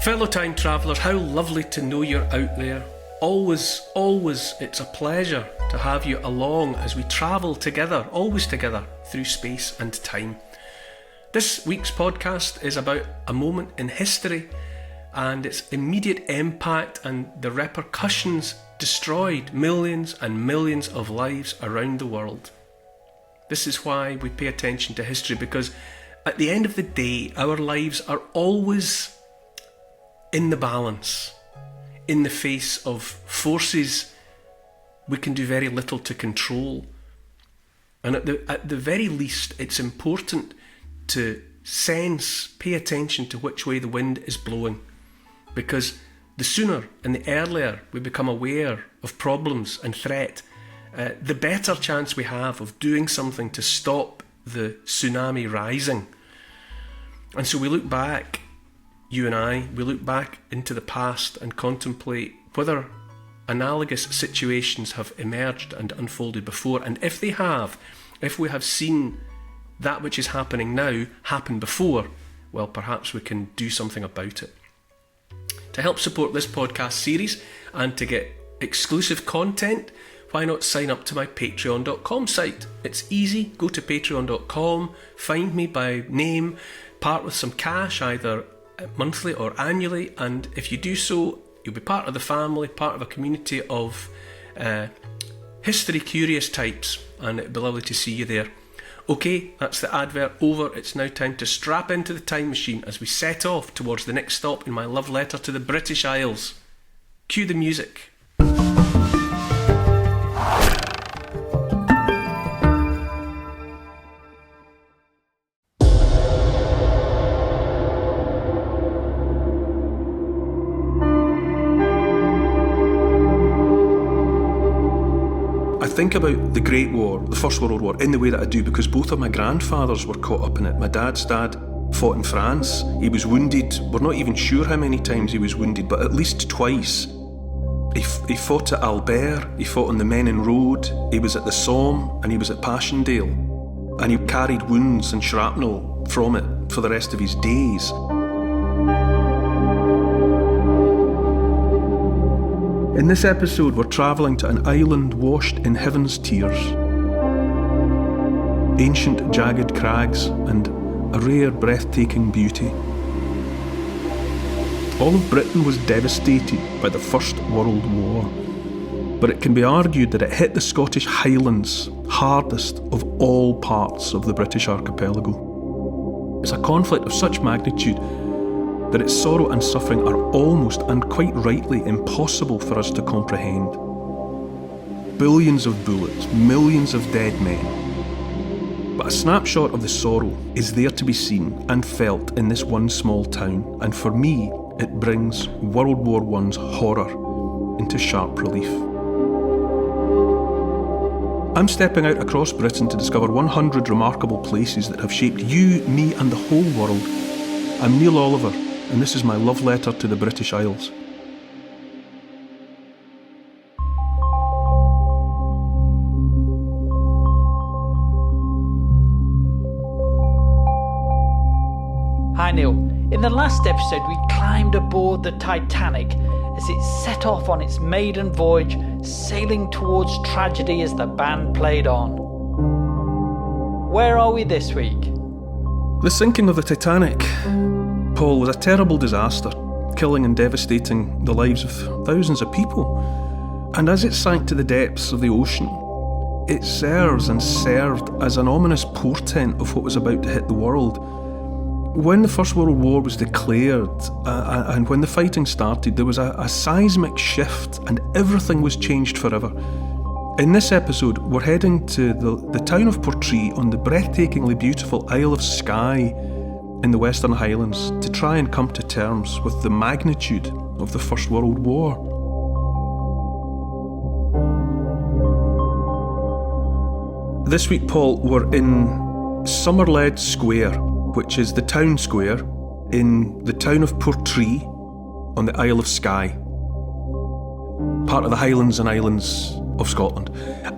Fellow time travellers, how lovely to know you're out there. Always, it's a pleasure to have you along as we travel together, always together, through space and time. This week's podcast is about a moment in history and its immediate impact and the repercussions destroyed millions and millions of lives around the world. This is why we pay attention to history, because at the end of the day, our lives are always in the balance, in the face of forces we can do very little to control. And at the very least, it's important to pay attention to which way the wind is blowing, because the sooner and the earlier we become aware of problems and threat, the better chance we have of doing something to stop the tsunami rising. And so we look back, you and I, we look back into the past and contemplate whether analogous situations have emerged and unfolded before, and if they have, if we have seen that which is happening now happen before, well, perhaps we can do something about it. To help support this podcast series and to get exclusive content, why not sign up to my patreon.com site? It's easy. Go to patreon.com, find me by name, part with some cash, either monthly or annually, and if you do so, you'll be part of the family, part of a community of history curious types, and it'll be lovely to see you there. Okay, that's the advert over. It's now time to strap into the time machine as we set off towards the next stop in my love letter to the British Isles. Cue the music. I think about the Great War, the First World War, in the way that I do because both of my grandfathers were caught up in it. My dad's dad fought in France. He was wounded. We're not even sure how many times he was wounded, but at least twice. He fought at Albert, he fought on the Menin Road, he was at the Somme, and he was at Passchendaele. And he carried wounds and shrapnel from it for the rest of his days. In this episode, we're travelling to an island washed in heaven's tears. Ancient jagged crags and a rare breathtaking beauty. All of Britain was devastated by the First World War, but it can be argued that it hit the Scottish Highlands hardest of all parts of the British archipelago. It's a conflict of such magnitude that its sorrow and suffering are almost, and quite rightly, impossible for us to comprehend. Billions of bullets, millions of dead men. But a snapshot of the sorrow is there to be seen and felt in this one small town, and for me, it brings World War I's horror into sharp relief. I'm stepping out across Britain to discover 100 remarkable places that have shaped you, me, and the whole world. I'm Neil Oliver, and this is my love letter to the British Isles. Hi Neil. In the last episode we climbed aboard the Titanic as it set off on its maiden voyage, sailing towards tragedy as the band played on. Where are we this week? The sinking of the Titanic, Paul, was a terrible disaster, killing and devastating the lives of thousands of people. And as it sank to the depths of the ocean, it serves and served as an ominous portent of what was about to hit the world. When the First World War was declared and when the fighting started, there was a seismic shift and everything was changed forever. In this episode, we're heading to the town of Portree on the breathtakingly beautiful Isle of Skye in the Western Highlands to try and come to terms with the magnitude of the First World War. This week, Paul, we're in Somerled Square, which is the town square in the town of Portree on the Isle of Skye, part of the Highlands and Islands of Scotland.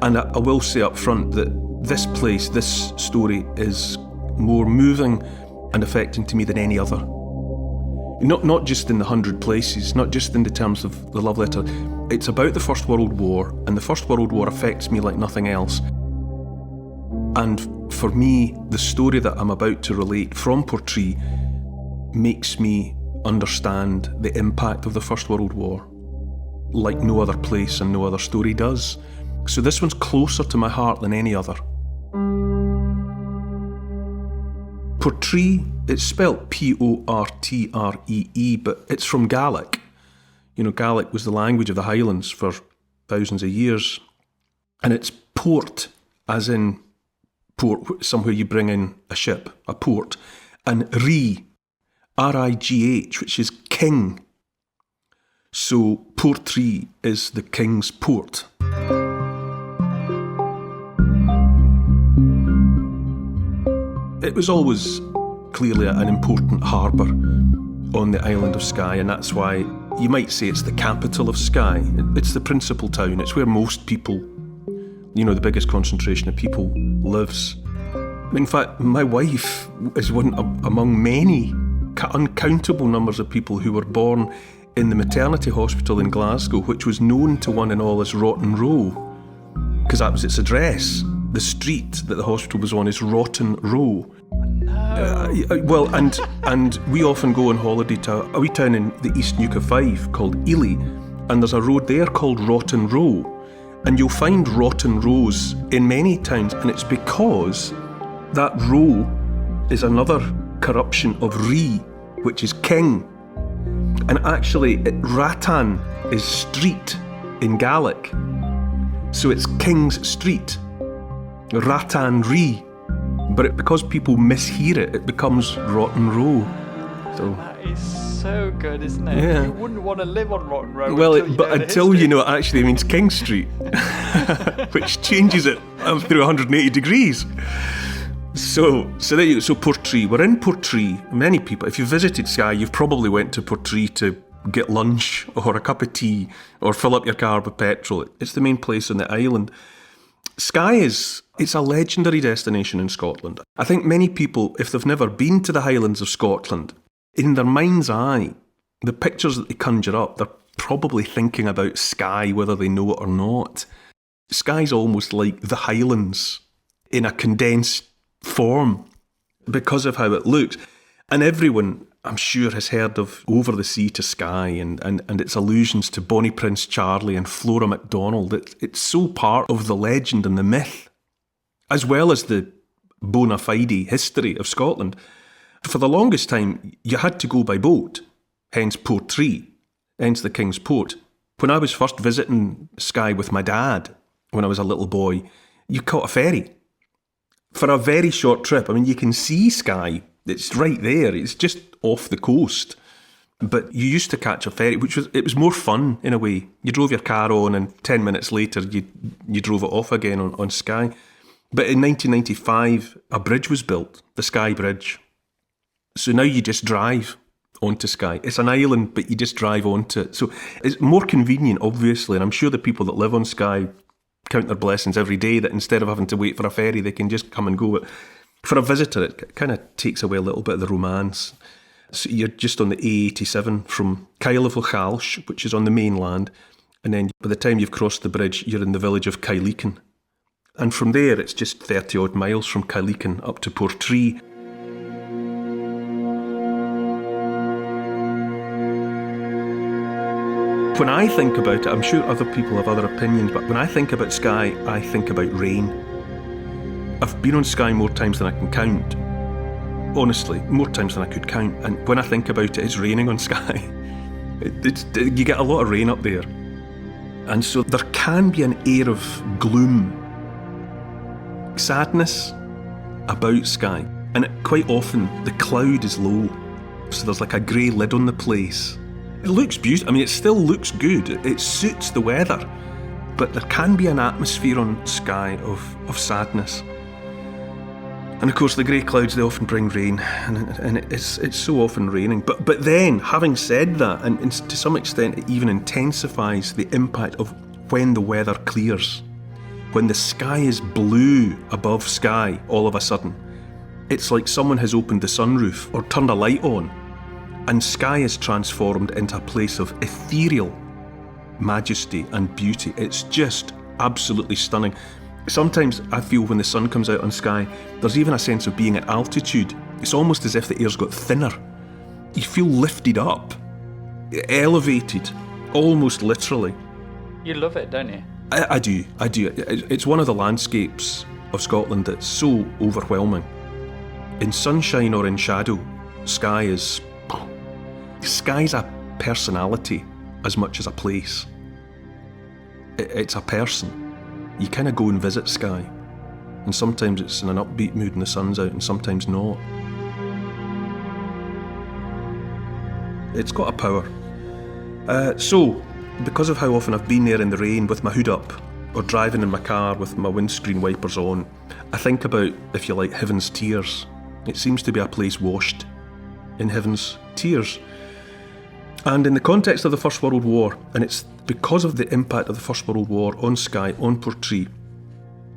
And I will say up front that this place, this story, is more moving and affecting to me than any other. Not just in the 100 places, not just in the terms of the love letter. It's about the First World War, and the First World War affects me like nothing else. And for me, the story that I'm about to relate from Portree makes me understand the impact of the First World War like no other place and no other story does. So this one's closer to my heart than any other. Portree, it's spelt Portree, but it's from Gaelic. You know, Gaelic was the language of the Highlands for thousands of years. And it's port, as in port, somewhere you bring in a ship, a port. And Righ, R-I-G-H, which is king. So Portree is the king's port. It was always clearly an important harbour on the island of Skye, and that's why you might say it's the capital of Skye. It's the principal town. It's where most people, you know, the biggest concentration of people lives. In fact, my wife is one among many uncountable numbers of people who were born in the maternity hospital in Glasgow, which was known to one and all as Rotten Row, because that was its address. The street that the hospital was on is Rotten Row. No. And we often go on holiday to a wee town in the East Nuke of Fife called Ely, and there's a road there called Rotten Row, and you'll find Rotten Rows in many towns, and it's because that row is another corruption of Righ, which is king. And actually, Rattan is street in Gaelic. So it's King's Street, Rattan Righ. But because people mishear it, it becomes Rotten Row. So That is so good, isn't it? Yeah. You wouldn't want to live on Rotten Row until you know it actually means King Street, which changes it through 180 degrees. So there you go. So Portree, we're in Portree. Many people, if you've visited Skye, you've probably went to Portree to get lunch or a cup of tea or fill up your car with petrol. It's the main place on the island. Skye it's a legendary destination in Scotland. I think many people, if they've never been to the Highlands of Scotland, in their mind's eye, the pictures that they conjure up, they're probably thinking about Skye, whether they know it or not. Skye's almost like the Highlands in a condensed form because of how it looks. And everyone, I'm sure, has heard of Over the Sea to Skye and its allusions to Bonnie Prince Charlie and Flora MacDonald. It's so part of the legend and the myth, as well as the bona fide history of Scotland. For the longest time, you had to go by boat, hence Portree, hence the King's Port. When I was first visiting Skye with my dad, when I was a little boy, you caught a ferry. For a very short trip. I mean, you can see Skye. It's right there. It's just off the coast. But you used to catch a ferry, it was more fun in a way. You drove your car on and 10 minutes later you drove it off again on Skye. But in 1995, a bridge was built, the Skye Bridge. So now you just drive onto Skye. It's an island, but you just drive onto it. So it's more convenient, obviously, and I'm sure the people that live on Skye count their blessings every day that instead of having to wait for a ferry, they can just come and go. But for a visitor, it kind of takes away a little bit of the romance. So you're just on the A87 from Isle of Skye, which is on the mainland, and then by the time you've crossed the bridge, you're in the village of Halligan. And from there, it's just 30 odd miles from Halligan up to Portree. When I think about it, I'm sure other people have other opinions, but when I think about Skye, I think about rain. I've been on Skye more times than I can count. Honestly, more times than I could count. And when I think about it, it's raining on Skye. You get a lot of rain up there. And so there can be an air of gloom, sadness about Skye. And quite often, the cloud is low. So there's like a grey lid on the place. It looks beautiful. I mean, it still looks good. It suits the weather. But there can be an atmosphere on Skye of sadness. And of course, the grey clouds, they often bring rain. And it's so often raining. But then, having said that, and to some extent, it even intensifies the impact of when the weather clears. When the sky is blue above Skye, all of a sudden. It's like someone has opened the sunroof or turned a light on. And Skye is transformed into a place of ethereal majesty and beauty. It's just absolutely stunning. Sometimes I feel when the sun comes out on Skye, there's even a sense of being at altitude. It's almost as if the air's got thinner. You feel lifted up, elevated, almost literally. You love it, don't you? I do. It's one of the landscapes of Scotland that's so overwhelming. In sunshine or in shadow, Skye's a personality as much as a place. It's a person. You kind of go and visit Skye, and sometimes it's in an upbeat mood and the sun's out, and sometimes not. It's got a power. So, because of how often I've been there in the rain with my hood up, or driving in my car with my windscreen wipers on, I think about, if you like, heaven's tears. It seems to be a place washed in heaven's tears. And in the context of the First World War, and it's because of the impact of the First World War on Skye, on Portree,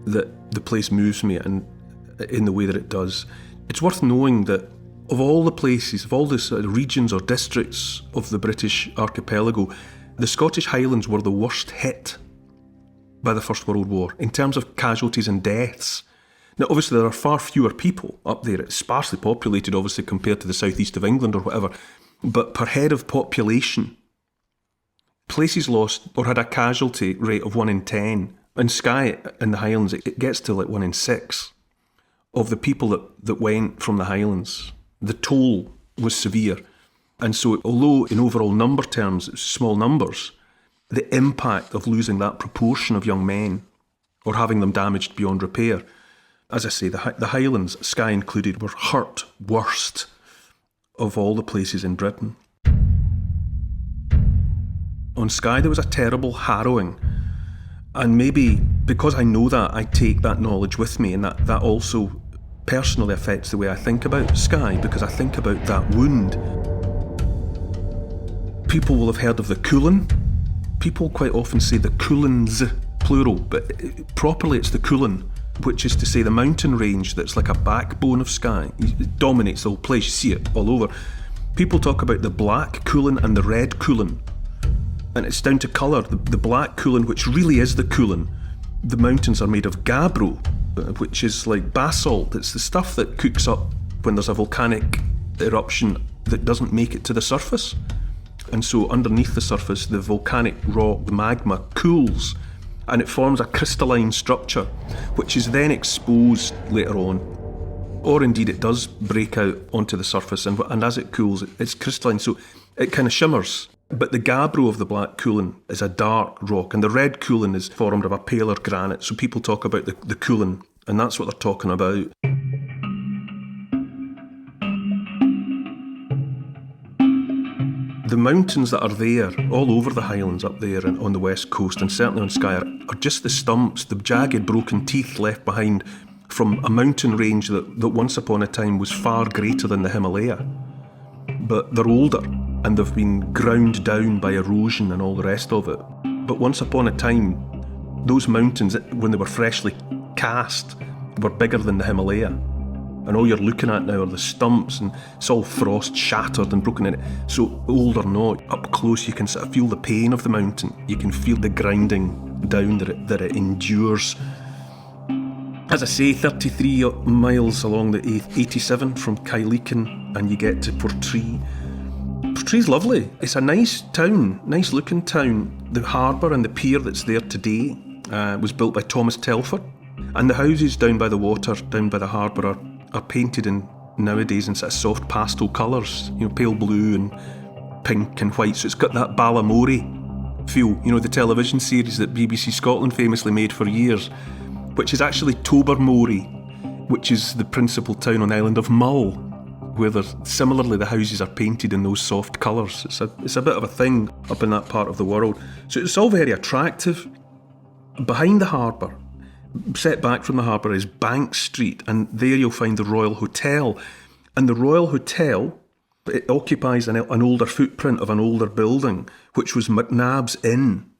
that the place moves me and in the way that it does. It's worth knowing that of all the places, of all the sort of regions or districts of the British archipelago, the Scottish Highlands were the worst hit by the First World War in terms of casualties and deaths. Now, obviously, there are far fewer people up there. It's sparsely populated, obviously, compared to the southeast of England or whatever. But per head of population, places lost or had a casualty rate of 1 in 10. In Skye, in the Highlands, it gets to like 1 in 6 of the people that went from the Highlands. The toll was severe. And so, although in overall number terms, it's small numbers, the impact of losing that proportion of young men or having them damaged beyond repair, as I say, the Highlands, Skye included, were hurt worst of all the places in Britain. On Skye there was a terrible harrowing, and maybe because I know that, I take that knowledge with me, and that also personally affects the way I think about Skye, because I think about that wound. People will have heard of the Cuillin. People quite often say the Cuillins, plural, but properly it's the Cuillin, which is to say the mountain range that's like a backbone of Skye. It dominates the whole place, you see it all over. People talk about the black Cuillin and the red Cuillin, and it's down to colour. The black Cuillin, which really is the Cuillin, the mountains are made of gabbro, which is like basalt. It's the stuff that cooks up when there's a volcanic eruption that doesn't make it to the surface. And so underneath the surface, the volcanic rock, the magma, cools, and it forms a crystalline structure, which is then exposed later on. Or indeed it does break out onto the surface, and as it cools, it's crystalline, so it kind of shimmers. But the gabbro of the black Cuillin is a dark rock, and the red Cuillin is formed of a paler granite, so people talk about the Cuillin, and that's what they're talking about. The mountains that are there, all over the Highlands up there and on the west coast, and certainly on Skye, are just the stumps, the jagged broken teeth left behind from a mountain range that once upon a time was far greater than the Himalaya. But they're older, and they've been ground down by erosion and all the rest of it. But once upon a time, those mountains, when they were freshly cast, were bigger than the Himalaya. And all you're looking at now are the stumps, and it's all frost shattered and broken in it. So old or not, up close you can sort of feel the pain of the mountain. You can feel the grinding down that it endures. As I say, 33 miles along the 87 from Halligan, and you get to Portree. Portree's lovely. It's a nice town, nice looking town. The harbour and the pier that's there today was built by Thomas Telford. And the houses down by the water, down by the harbour, are painted in nowadays in sort of soft pastel colours, pale blue and pink and white. So it's got that Balamori feel, the television series that BBC Scotland famously made for years, which is actually Tobermory, which is the principal town on the island of Mull, where similarly the houses are painted in those soft colours. It's a bit of a thing up in that part of the world. So it's all very attractive. Behind the harbour, set back from the harbour, is Bank Street, and there you'll find the Royal Hotel. And the Royal Hotel, it occupies an older footprint of an older building, which was McNabb's Inn.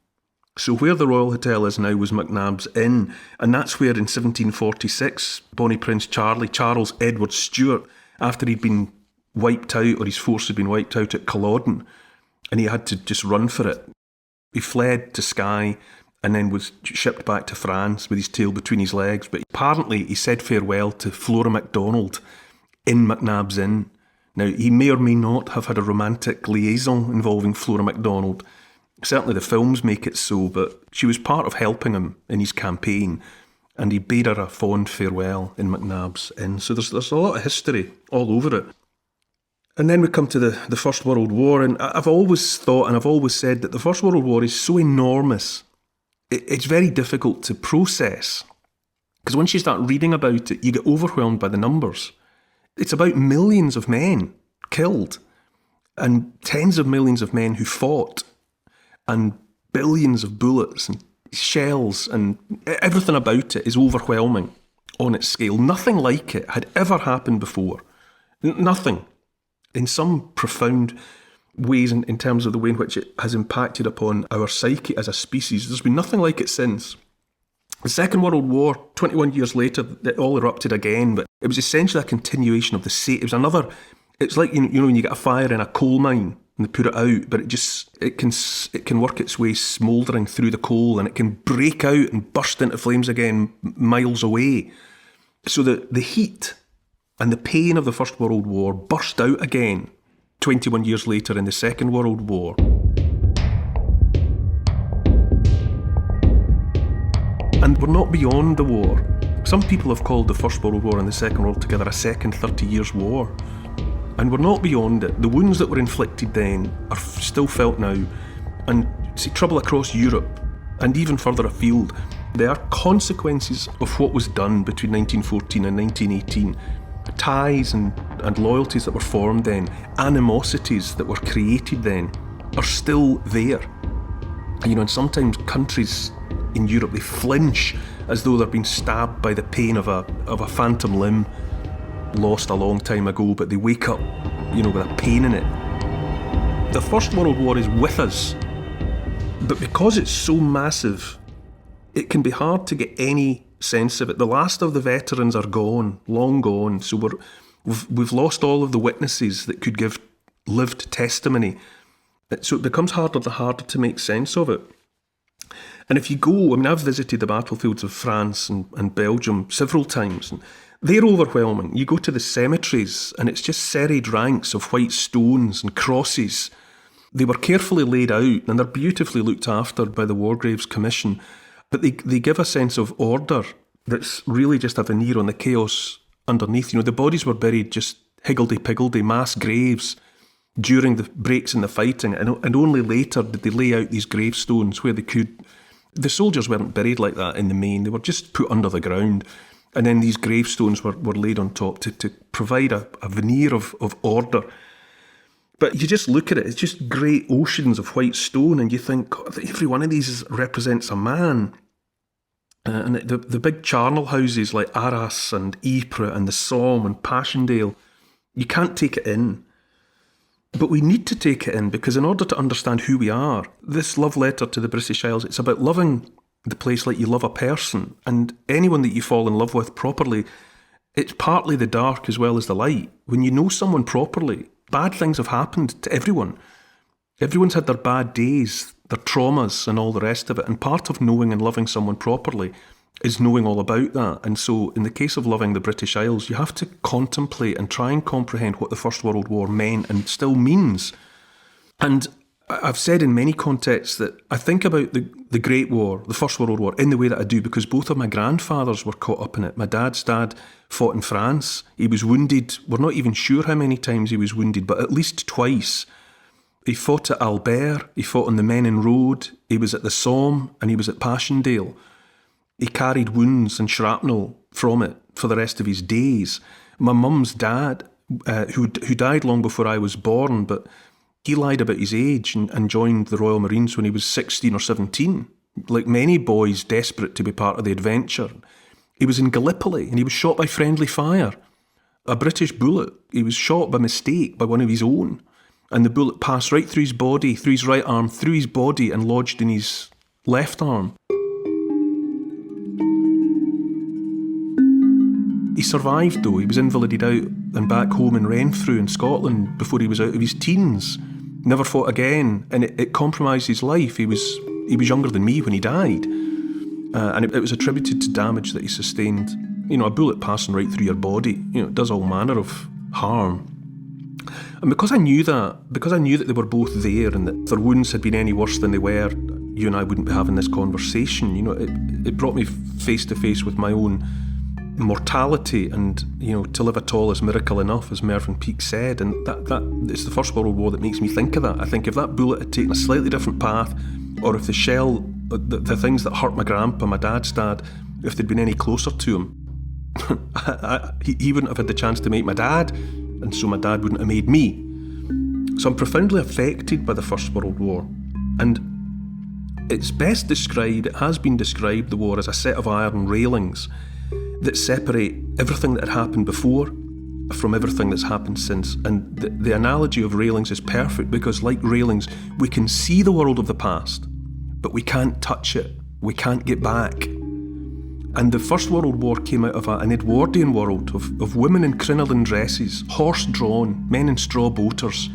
So where the Royal Hotel is now was McNabb's Inn, and that's where in 1746 Bonnie Prince Charles Edward Stuart, after he'd been wiped out, or his force had been wiped out at Culloden, and he had to just run for it. He fled to Skye and then was shipped back to France with his tail between his legs. But apparently he said farewell to Flora MacDonald in McNab's Inn. Now, he may or may not have had a romantic liaison involving Flora MacDonald. Certainly the films make it so, but she was part of helping him in his campaign, and he bade her a fond farewell in McNab's Inn. So there's a lot of history all over it. And then we come to the First World War, and I've always thought and I've always said that the First World War is so enormous, it's very difficult to process. Because once you start reading about it, you get overwhelmed by the numbers. It's about millions of men killed, and tens of millions of men who fought, and billions of bullets and shells, and everything about it is overwhelming on its scale. Nothing like it had ever happened before. Nothing. In some profound ways, in terms of the way in which it has impacted upon our psyche as a species. There's been nothing like it since. The Second World War, 21 years later, it all erupted again, but it was essentially a continuation of the same. It was another, it's like, you know, when you get a fire in a coal mine and they put it out, but it can work its way smouldering through the coal, and it can break out and burst into flames again miles away. So the heat and the pain of the First World War burst out again 21 years later in the Second World War. And we're not beyond the war. Some people have called the First World War and the Second World together a second 30 Years' War. And we're not beyond it. The wounds that were inflicted then are still felt now. And see, trouble across Europe and even further afield, there are consequences of what was done between 1914 and 1918. Ties and loyalties that were formed then, animosities that were created then, are still there. And, you know, and sometimes countries in Europe, they flinch as though they're being stabbed by the pain of a phantom limb lost a long time ago, but they wake up, you know, with a pain in it. The First World War is with us, but because it's so massive, it can be hard to get any sense of it. The last of the veterans are gone, long gone, so we've lost all of the witnesses that could give lived testimony. So it becomes harder to make sense of it. And if you go, I mean, I've visited the battlefields of France and Belgium several times, and they're overwhelming. You go to the cemeteries, and it's just serried ranks of white stones and crosses. They were carefully laid out, and they're beautifully looked after by the War Graves Commission. But they give a sense of order that's really just a veneer on the chaos underneath. You know, the bodies were buried just higgledy-piggledy, mass graves during the breaks in the fighting, and only later did they lay out these gravestones where they could. The soldiers weren't buried like that in the main. They were just put under the ground, and then these gravestones were laid on top to provide a veneer of order. But you just look at it, it's just great oceans of white stone, and you think, God, every one of these represents a man. And the big charnel houses like Arras and Ypres and the Somme and Passchendaele, you can't take it in. But we need to take it in, because in order to understand who we are, this love letter to the British Isles, it's about loving the place like you love a person. And anyone that you fall in love with properly, it's partly the dark as well as the light. When you know someone properly, bad things have happened to everyone. Everyone's had their bad days, their traumas and all the rest of it. And part of knowing and loving someone properly is knowing all about that. And so in the case of loving the British Isles, you have to contemplate and try and comprehend what the First World War meant and still means. And I've said in many contexts that I think about the Great War, the First World War, in the way that I do because both of my grandfathers were caught up in it. My dad's dad fought in France. He was wounded. We're not even sure how many times he was wounded, but at least twice. He fought at Albert. He fought on the Menin Road. He was at the Somme, and he was at Passchendaele. He carried wounds and shrapnel from it for the rest of his days. My mum's dad, who died long before I was born, but he lied about his age and joined the Royal Marines when he was 16 or 17. Like many boys desperate to be part of the adventure. He was in Gallipoli and he was shot by friendly fire. A British bullet. He was shot by mistake by one of his own. And the bullet passed right through his body, through his right arm, through his body and lodged in his left arm. He survived though. He was invalided out and back home in Renfrew in Scotland before he was out of his teens. Never fought again, and it compromised his life. He was younger than me when he died, and it was attributed to damage that he sustained. A bullet passing right through your body. It does all manner of harm. And because I knew that they were both there, and that if their wounds had been any worse than they were, you and I wouldn't be having this conversation. It brought me face to face with my own mortality, and to live at all is miracle enough, as Mervyn Peake said. And that it's the First World War that makes me think of that. I think if that bullet had taken a slightly different path, or if the shell, the things that hurt my grandpa, my dad's dad, if they'd been any closer to him, he wouldn't have had the chance to make my dad, and so my dad wouldn't have made me. So I'm profoundly affected by the First World War, and it has been described, the war, as a set of iron railings that separate everything that had happened before from everything that's happened since. And the analogy of railings is perfect, because like railings, we can see the world of the past, but we can't touch it, we can't get back. And the First World War came out of an Edwardian world of women in crinoline dresses, horse-drawn, men in straw boaters.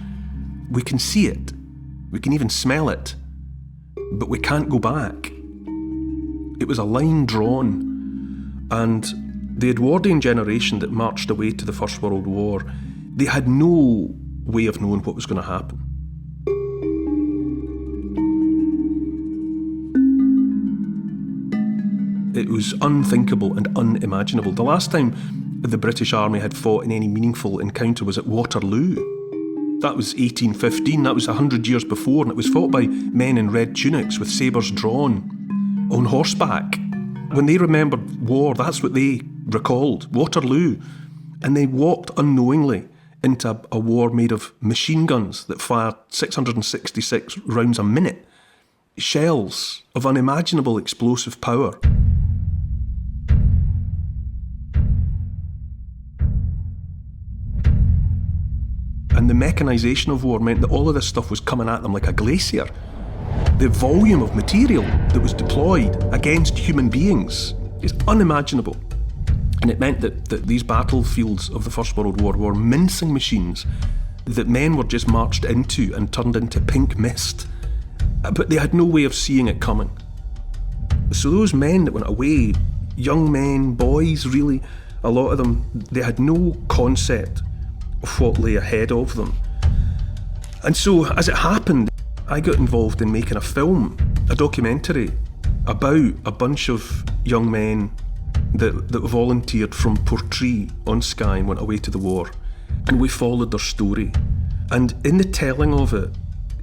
We can see it, we can even smell it, but we can't go back. It was a line drawn, and the Edwardian generation that marched away to the First World War, they had no way of knowing what was going to happen. It was unthinkable and unimaginable. The last time the British Army had fought in any meaningful encounter was at Waterloo. That was 1815, that was 100 years before, and it was fought by men in red tunics with sabres drawn, on horseback. When they remembered war, that's what they recalled, Waterloo. And they walked unknowingly into a war made of machine guns that fired 666 rounds a minute, shells of unimaginable explosive power. And the mechanisation of war meant that all of this stuff was coming at them like a glacier. The volume of material that was deployed against human beings is unimaginable. And it meant that these battlefields of the First World War were mincing machines that men were just marched into and turned into pink mist. But they had no way of seeing it coming. So those men that went away, young men, boys really, a lot of them, they had no concept of what lay ahead of them. And so, as it happened, I got involved in making a film, a documentary, about a bunch of young men that volunteered from Portree on Skye and went away to the war. And we followed their story. And in the telling of it,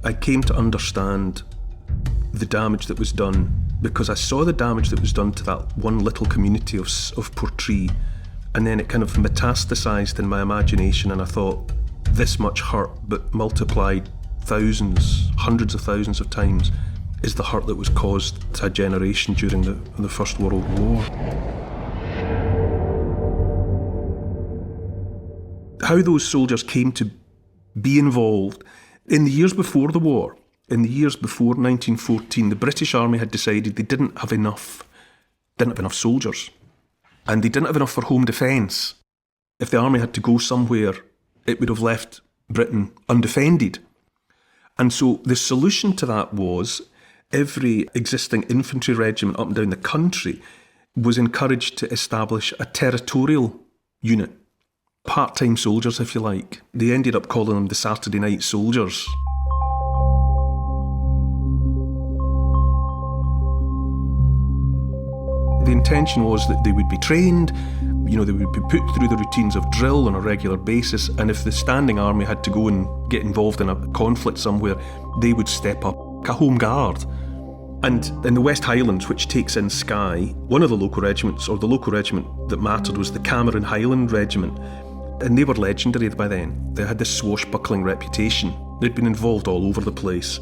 I came to understand the damage that was done, because I saw the damage that was done to that one little community of Portree. And then it kind of metastasised in my imagination, and I thought, this much hurt, but multiplied thousands, hundreds of thousands of times, is the hurt that was caused to a generation during the First World War. How those soldiers came to be involved. In the years before the war, in the years before 1914, the British Army had decided they didn't have enough soldiers. And they didn't have enough for home defence. If the army had to go somewhere, it would have left Britain undefended. And so the solution to that was every existing infantry regiment up and down the country was encouraged to establish a territorial unit. Part-time soldiers, if you like. They ended up calling them the Saturday Night Soldiers. The intention was that they would be trained, they would be put through the routines of drill on a regular basis, and if the standing army had to go and get involved in a conflict somewhere, they would step up, a home guard. And in the West Highlands, which takes in Skye, one of the local regiments, or the local regiment that mattered, was the Cameron Highland Regiment. And they were legendary by then. They had this swashbuckling reputation. They'd been involved all over the place.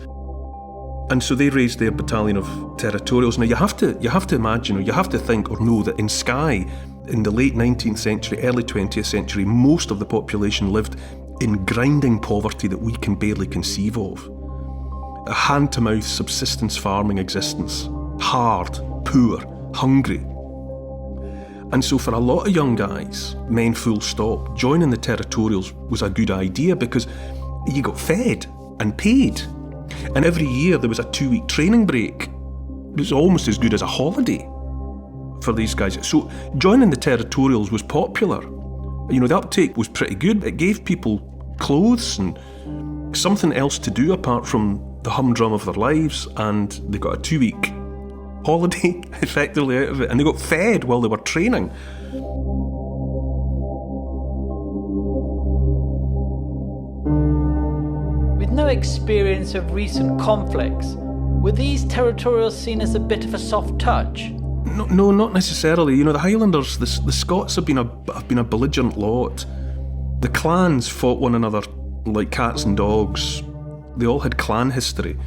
And so they raised their battalion of territorials. Now you have to imagine, or you have to think or know that in Skye, in the late 19th century, early 20th century, most of the population lived in grinding poverty that we can barely conceive of. A hand-to-mouth subsistence farming existence. Hard, poor, hungry. And so for a lot of young guys, men full stop, joining the territorials was a good idea because you got fed and paid. And every year there was a 2-week training break. It was almost as good as a holiday for these guys. So joining the territorials was popular. You know, the uptake was pretty good. It gave people clothes and something else to do apart from the humdrum of their lives, and they got a 2-week holiday effectively out of it, and they got fed while they were training. With no experience of recent conflicts, were these territorials seen as a bit of a soft touch? No, not necessarily. You know, the Highlanders, the Scots have been a belligerent lot. The clans fought one another like cats and dogs. They all had clan history.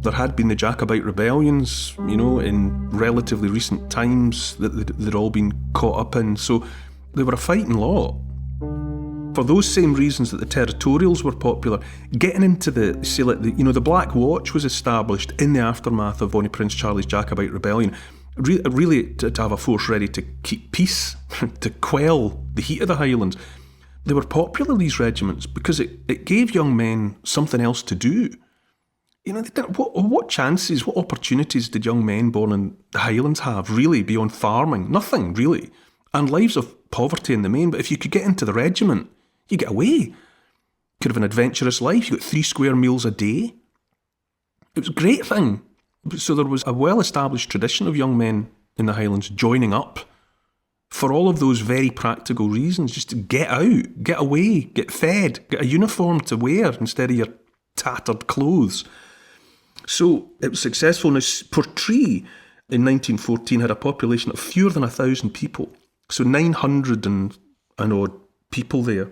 There had been the Jacobite rebellions, you know, in relatively recent times that they'd all been caught up in. So they were a fighting lot. For those same reasons that the territorials were popular, getting into the Black Watch was established in the aftermath of Bonnie Prince Charlie's Jacobite rebellion, really to have a force ready to keep peace, to quell the heat of the Highlands. They were popular, these regiments, because it gave young men something else to do. You know, what chances, what opportunities did young men born in the Highlands have, really, beyond farming? Nothing, really. And lives of poverty in the main. But if you could get into the regiment, you get away. Could have an adventurous life. You got 3 square meals a day. It was a great thing. So there was a well-established tradition of young men in the Highlands joining up for all of those very practical reasons, just to get out, get away, get fed, get a uniform to wear instead of your tattered clothes. So it was successful. Now, Portree in 1914 had a population of fewer than 1,000 people, so 900 and odd people there.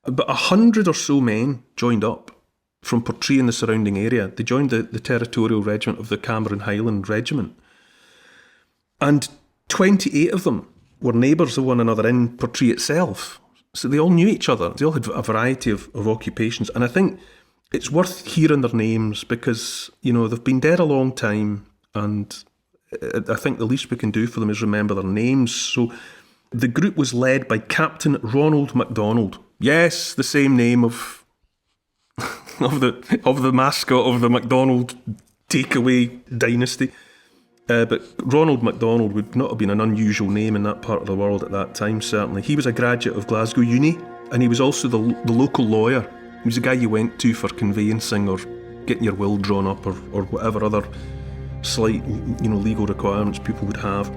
But 100 or so men joined up from Portree and the surrounding area. They joined the territorial regiment of the Cameron Highland Regiment. And 28 of them were neighbours of one another in Portree itself. So they all knew each other. They all had a variety of occupations. And I think it's worth hearing their names because, you know, they've been dead a long time, and I think the least we can do for them is remember their names. So the group was led by Captain Ronald MacDonald. Yes, the same name of the mascot of the MacDonald takeaway dynasty. But Ronald MacDonald would not have been an unusual name in that part of the world at that time, certainly. He was a graduate of Glasgow Uni, and he was also the local lawyer. He was the guy you went to for conveyancing or getting your will drawn up or whatever other slight, you know, legal requirements people would have.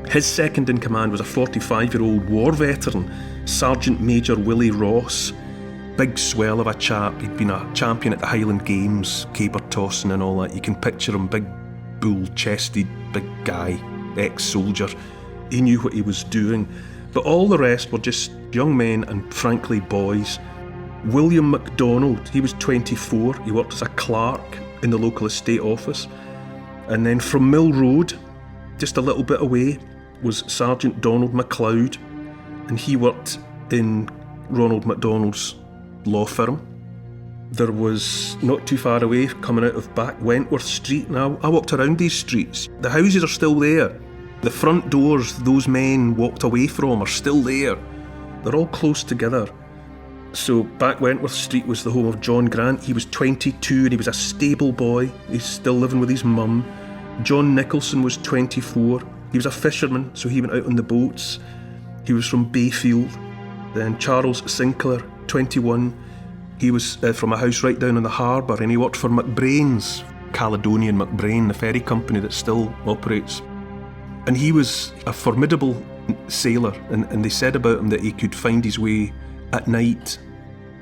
His second in command was a 45-year-old war veteran, Sergeant Major Willie Ross. Big swell of a chap. He'd been a champion at the Highland Games, caber tossing and all that. You can picture him, big, bull-chested, big guy, ex-soldier. He knew what he was doing. But all the rest were just young men and, frankly, boys. William MacDonald, he was 24. He worked as a clerk in the local estate office. And then from Mill Road, just a little bit away, was Sergeant Donald MacLeod, and he worked in Ronald MacDonald's law firm. There was, not too far away, coming out of back Wentworth Street. Now, I walked around these streets. The houses are still there. The front doors those men walked away from are still there. They're all close together. So back Wentworth Street was the home of John Grant. He was 22 and he was a stable boy. He's still living with his mum. John Nicholson was 24. He was a fisherman, so he went out on the boats. He was from Bayfield. Then Charles Sinclair, 21. He was from a house right down on the harbour, and he worked for McBrain's, Caledonian McBrain, the ferry company that still operates. And he was a formidable sailor, and they said about him that he could find his way at night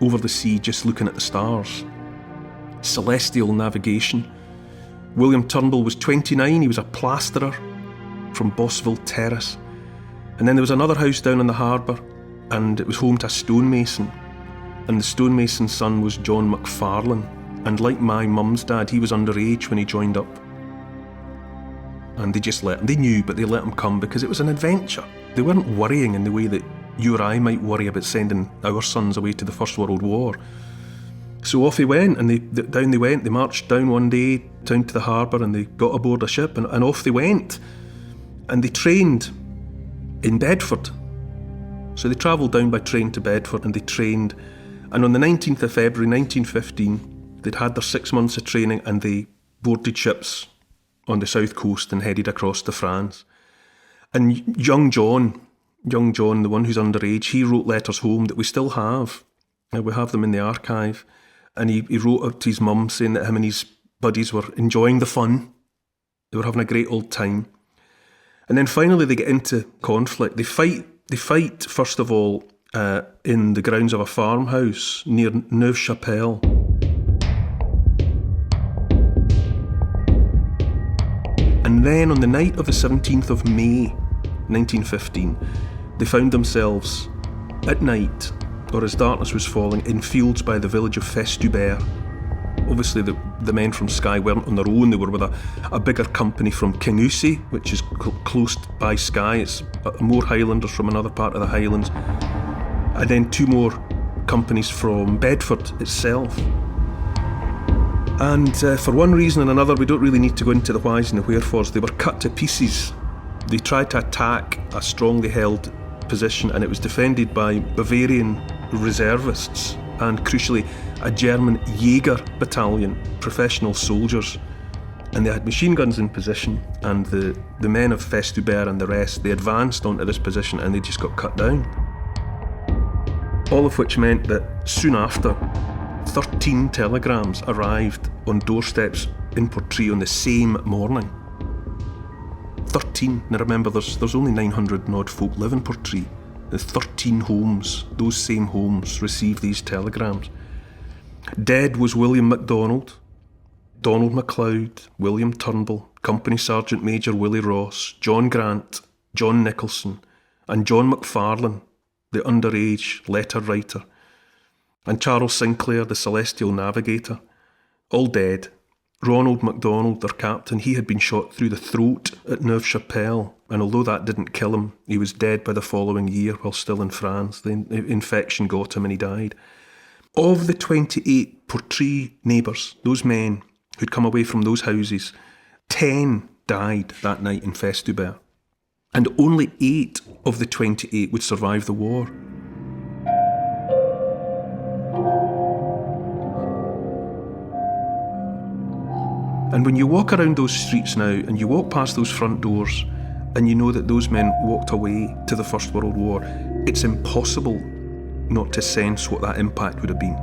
over the sea just looking at the stars. Celestial navigation. William Turnbull was 29, he was a plasterer from Bosville Terrace. And then there was another house down on the harbour, and it was home to a stonemason. And the stonemason's son was John McFarlane. And like my mum's dad, he was underage when he joined up. And they just let him, they knew, but they let him come because it was an adventure. They weren't worrying in the way that you or I might worry about sending our sons away to the First World War. So off he went, and down they went. They marched down one day, down to the harbour, and they got aboard a ship, and off they went. And they trained in Bedford. So they travelled down by train to Bedford and they trained. And on the 19th of February 1915, they'd had their 6 months of training and they boarded ships on the south coast and headed across to France. And young John, the one who's underage, he wrote letters home that we still have. We have them in the archive. And he wrote up to his mum saying that him and his buddies were enjoying the fun. They were having a great old time. And then finally they get into conflict. They fight first of all, in the grounds of a farmhouse near Neuve-Chapelle. And then on the night of the 17th of May 1915, they found themselves at night, or as darkness was falling, in fields by the village of Festubert. Obviously the men from Skye weren't on their own. They were with a bigger company from Kingussie, which is close by Skye. It's more Highlanders from another part of the Highlands. And then 2 more companies from Bedford itself. And for one reason and another, we don't really need to go into the whys and the wherefores, they were cut to pieces. They tried to attack a strongly held position and it was defended by Bavarian reservists and, crucially, a German Jaeger battalion, professional soldiers. And they had machine guns in position, and the men of Festubert and the rest, they advanced onto this position and they just got cut down. All of which meant that soon after, 13 telegrams arrived on doorsteps in Portree on the same morning. 13. Now remember, there's only 900 and odd folk live in Portree. The 13 homes, those same homes, received these telegrams. Dead was William MacDonald, Donald MacLeod, William Turnbull, Company Sergeant Major Willie Ross, John Grant, John Nicholson, and John McFarlane, the underage letter writer, and Charles Sinclair, the celestial navigator, all dead. Ronald MacDonald, their captain, he had been shot through the throat at Neuve-Chapelle, and although that didn't kill him, he was dead by the following year while still in France. The infection got him and he died. Of the 28 Portree neighbours, those men who'd come away from those houses, 10 died that night in Festubert, and only 8 of the 28 would survive the war. And when you walk around those streets now and you walk past those front doors and you know that those men walked away to the First World War, it's impossible not to sense what that impact would have been.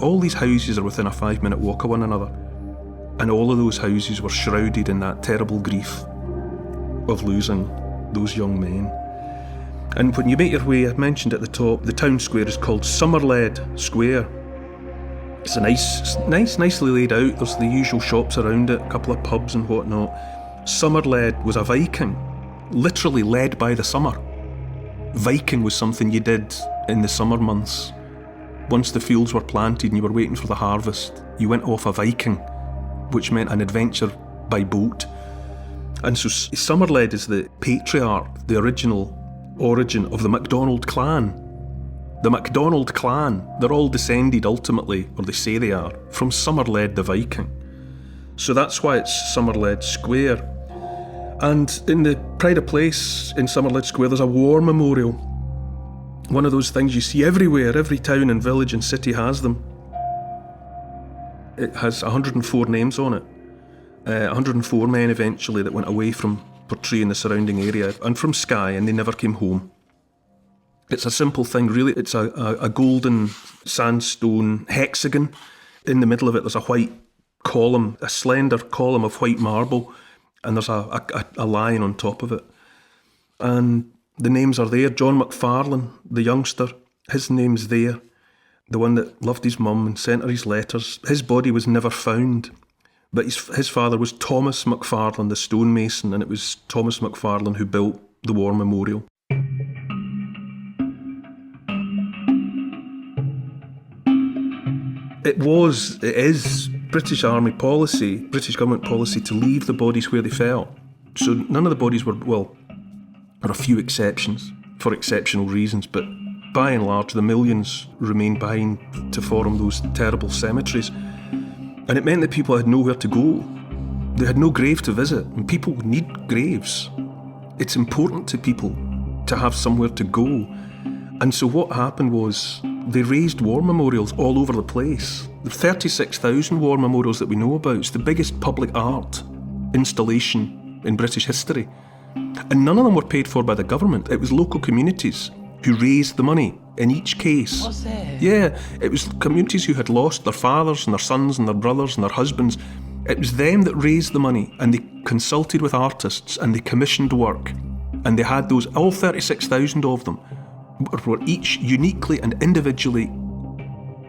All these houses are within a 5-minute walk of one another, and all of those houses were shrouded in that terrible grief of losing those young men. And when you make your way, I mentioned at the top, the town square is called Somerled Square. It's nicely laid out. There's the usual shops around it, a couple of pubs and whatnot. Somerled was a Viking, literally led by the summer. Viking was something you did in the summer months. Once the fields were planted and you were waiting for the harvest, you went off a Viking, which meant an adventure by boat. And so Somerled is the patriarch, the original origin of the MacDonald clan. The MacDonald clan, they're all descended ultimately, or they say they are, from Somerled the Viking. So that's why it's Somerled Square. And in the pride of place in Somerled Square, there's a war memorial. One of those things you see everywhere, every town and village and city has them. It has 104 names on it. 104 men eventually that went away from Portree and the surrounding area, and from Skye, and they never came home. It's a simple thing, really. It's a golden sandstone hexagon. In the middle of it, there's a white column, a slender column of white marble, and there's a lion on top of it. And the names are there. John McFarlane, the youngster, his name's there. The one that loved his mum and sent her his letters. His body was never found. But his father was Thomas McFarlane, the stonemason, and it was Thomas McFarlane who built the war memorial. It is British Army policy, British government policy to leave the bodies where they fell. So none of the bodies were, well, there are a few exceptions for exceptional reasons, but by and large the millions remained behind to form those terrible cemeteries. And it meant that people had nowhere to go. They had no grave to visit, and people need graves. It's important to people to have somewhere to go. And so what happened was they raised war memorials all over the place. There are 36,000 war memorials that we know about. It's the biggest public art installation in British history. And none of them were paid for by the government. It was local communities who raised the money in each case. Was it? Yeah, it was communities who had lost their fathers and their sons and their brothers and their husbands. It was them that raised the money, and they consulted with artists and they commissioned work. And they had those, all 36,000 of them, were each uniquely and individually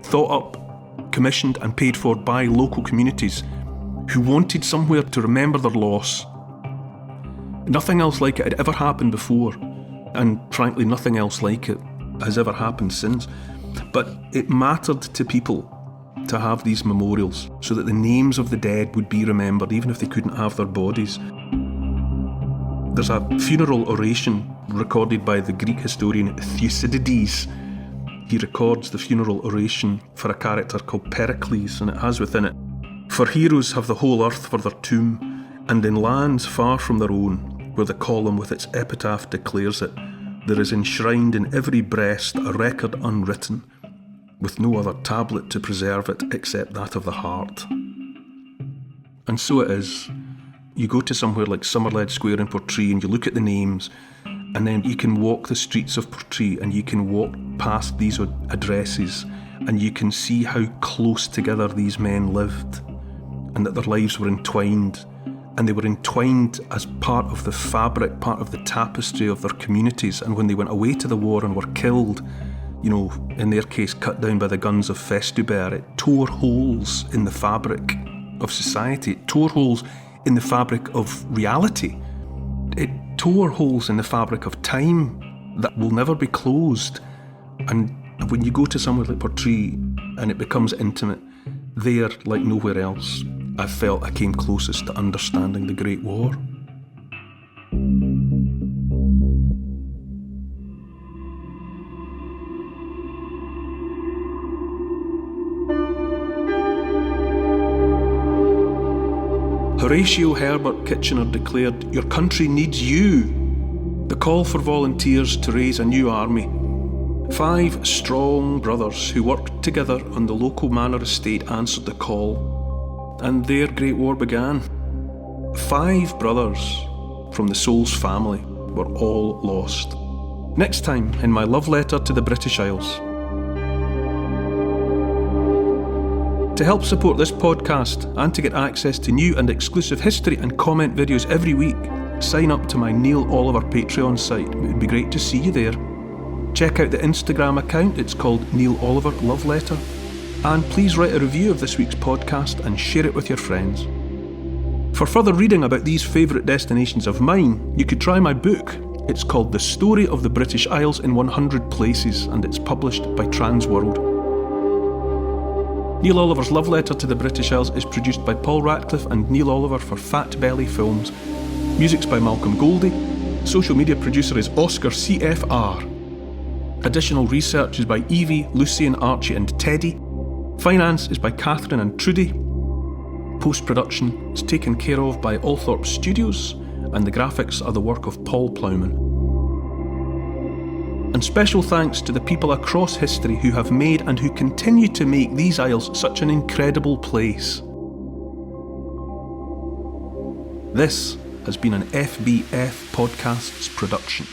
thought up, commissioned and paid for by local communities who wanted somewhere to remember their loss. Nothing else like it had ever happened before, and frankly nothing else like it has ever happened since. But it mattered to people to have these memorials so that the names of the dead would be remembered even if they couldn't have their bodies. There's a funeral oration recorded by the Greek historian Thucydides. He records the funeral oration for a character called Pericles, and it has within it, "For heroes have the whole earth for their tomb, and in lands far from their own, where the column with its epitaph declares it, there is enshrined in every breast a record unwritten, with no other tablet to preserve it except that of the heart." And so it is. You go to somewhere like Somerled Square in Portree and you look at the names, and then you can walk the streets of Portree and you can walk past these addresses and you can see how close together these men lived and that their lives were entwined, and they were entwined as part of the fabric, part of the tapestry of their communities. And when they went away to the war and were killed, you know, in their case cut down by the guns of Festubert, it tore holes in the fabric of society. It tore holes in the fabric of reality. It tore holes in the fabric of time that will never be closed. And when you go to somewhere like Portree and it becomes intimate, there, like nowhere else, I felt I came closest to understanding the Great War. Horatio Herbert Kitchener declared, "Your country needs you." The call for volunteers to raise a new army. 5 strong brothers who worked together on the local manor estate answered the call, and their Great War began. 5 brothers from the Souls family were all lost. Next time in my love letter to the British Isles. To help support this podcast and to get access to new and exclusive history and comment videos every week, sign up to my Neil Oliver Patreon site. It would be great to see you there. Check out the Instagram account, it's called Neil Oliver Love Letter. And please write a review of this week's podcast and share it with your friends. For further reading about these favourite destinations of mine, you could try my book. It's called The Story of the British Isles in 100 Places, and it's published by Transworld. Neil Oliver's Love Letter to the British Isles is produced by Paul Ratcliffe and Neil Oliver for Fat Belly Films. Music's by Malcolm Goldie. Social media producer is Oscar CFR. Additional research is by Evie, Lucian, Archie and Teddy. Finance is by Catherine and Trudy. Post-production is taken care of by Althorpe Studios, and the graphics are the work of Paul Plowman. And special thanks to the people across history who have made and who continue to make these isles such an incredible place. This has been an FBF Podcasts production.